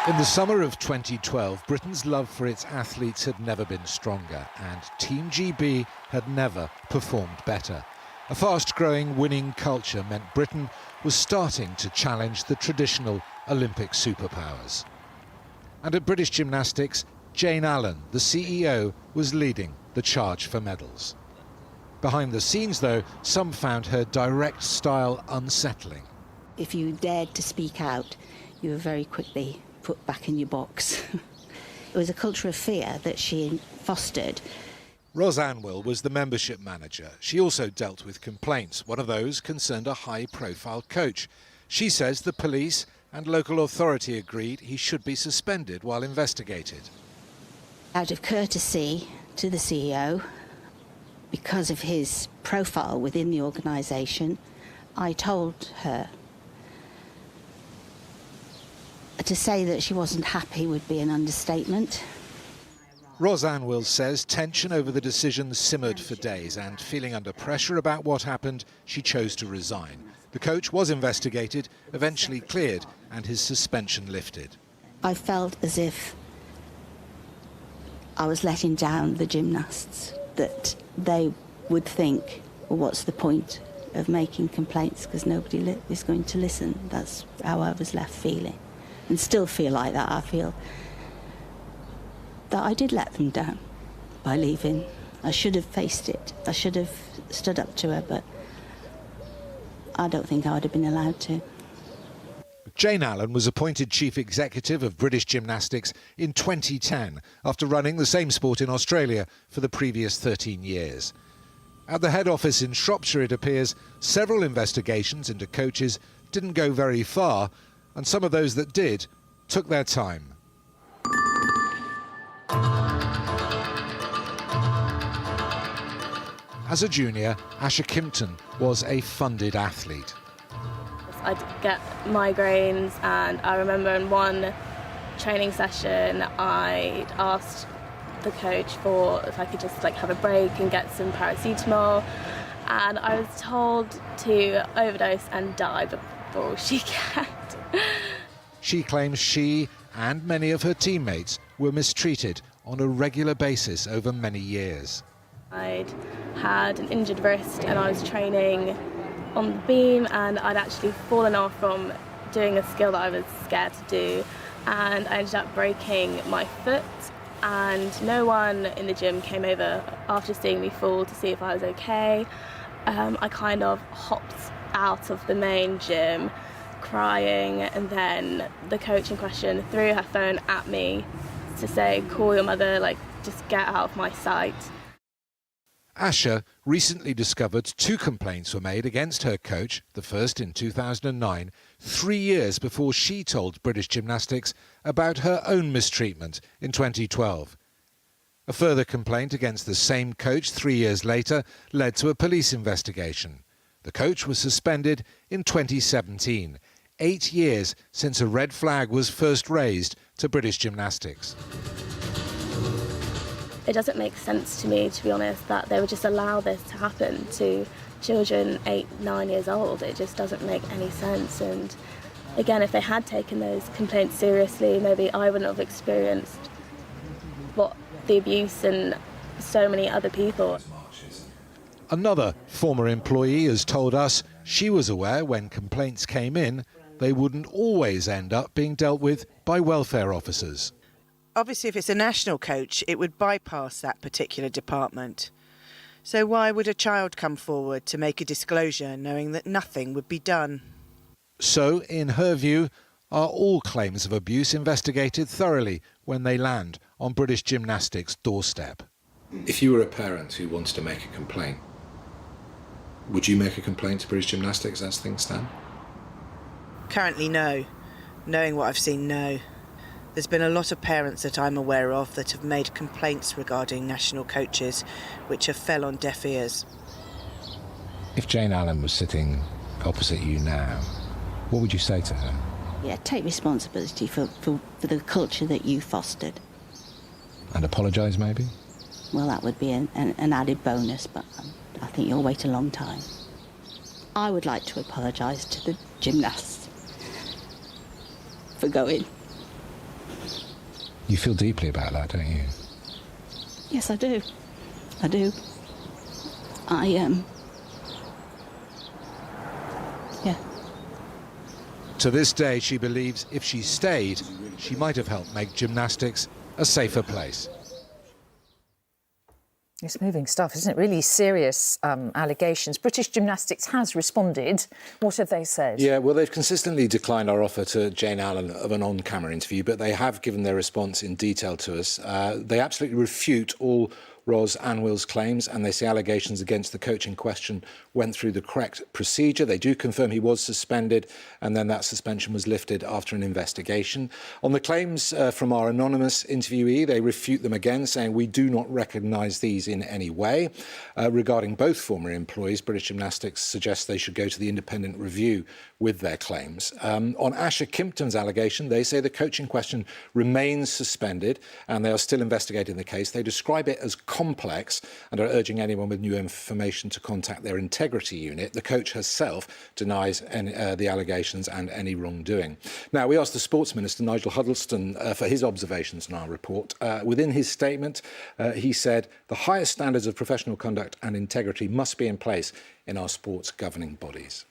In the summer of 2012, Britain's love for its athletes had never been stronger, and Team GB had never performed better. A fast-growing winning culture meant Britain was starting to challenge the traditional Olympic superpowers. And at British Gymnastics, Jane Allen, the CEO, was leading the charge for medals. Behind the scenes, though, some found her direct style unsettling. If you dared to speak out, you were very quickly put back in your box. It was a culture of fear that she fostered. Rosanne was the membership manager. She also dealt with complaints. One of those concerned a high-profile coach. She says the police and local authority agreed he should be suspended while investigated. Out of courtesy to the CEO, because of his profile within the organisation, I told her. To say that she wasn't happy would be an understatement. Rosanne says tension over the decision simmered for days, and feeling under pressure about what happened, she chose to resign. The coach was investigated, eventually cleared, and his suspension lifted. I felt as if I was letting down the gymnasts, that they would think, well, what's the point of making complaints because nobody is going to listen. That's how I was left feeling. And still feel like that. I feel that I did let them down by leaving. I should have faced it. I should have stood up to her, but I don't think I would have been allowed to. Jane Allen was appointed Chief Executive of British Gymnastics in 2010 after running the same sport in Australia for the previous 13 years. At the head office in Shropshire, it appears, several investigations into coaches didn't go very far, and some of those that did took their time. As a junior, AASHA KIMPTON was a funded athlete. I'd get migraines, and I remember in one training session I'd asked the coach for if I could just have a break and get some paracetamol, and I was told to overdose and die before she can. She claims she and many of her teammates were mistreated on a regular basis over many years. I'd had an injured wrist and I was training on the beam, and I'd actually fallen off from doing a skill that I was scared to do, and I ended up breaking my foot, and no one in the gym came over after seeing me fall to see if I was okay. I kind of hopped out of the main gym crying, and then the coach in question threw her phone at me to say, call your mother, just get out of my sight. AASHA recently discovered 2 complaints were made against her coach, the first in 2009, 3 years before she told British Gymnastics about her own mistreatment in 2012. A further complaint against the same coach 3 years later led to a police investigation. The coach was suspended in 2017, 8 years since a red flag was first raised to British Gymnastics. It doesn't make sense to me, to be honest, that they would just allow this to happen to children 8, 9 years old. It just doesn't make any sense. And again, if they had taken those complaints seriously, maybe I wouldn't have experienced the abuse and so many other people. Another former employee has told us she was aware when complaints came in, they wouldn't always end up being dealt with by welfare officers. Obviously, if it's a national coach, it would bypass that particular department. So why would a child come forward to make a disclosure knowing that nothing would be done? So, in her view, are all claims of abuse investigated thoroughly when they land on British Gymnastics' doorstep? If you were a parent who wanted to make a complaint, would you make a complaint to British Gymnastics as things stand? Currently, no. Knowing what I've seen, no. There's been a lot of parents that I'm aware of that have made complaints regarding national coaches, which have fell on deaf ears. If Jane Allen was sitting opposite you now, what would you say to her? Yeah, take responsibility for the culture that you fostered. And apologise, maybe? Well, that would be an added bonus, but I think you'll wait a long time. I would like to apologise to the gymnasts for going. You feel deeply about that, don't you? Yes, I do. I do. Yeah. To this day, she believes if she stayed, she might have helped make gymnastics a safer place. It's moving stuff, isn't it? Really serious allegations. British Gymnastics has responded. What have they said? Yeah, well, they've consistently declined our offer to Jane Allen of an on-camera interview, but they have given their response in detail to us. They absolutely refute all Ros and Will's claims, and they say allegations against the coach in question went through the correct procedure. They do confirm he was suspended, and then that suspension was lifted after an investigation. On the claims from our anonymous interviewee, they refute them again, saying we do not recognise these in any way. Regarding both former employees, British Gymnastics suggests they should go to the independent review with their claims. On AASHA KIMPTON's allegation, they say the coach in question remains suspended, and they are still investigating the case. They describe it as complex and are urging anyone with new information to contact their integrity unit. The coach herself denies the allegations and any wrongdoing. Now, we asked the Sports Minister, Nigel Huddleston, for his observations in our report. Within his statement, he said the highest standards of professional conduct and integrity must be in place in our sports governing bodies.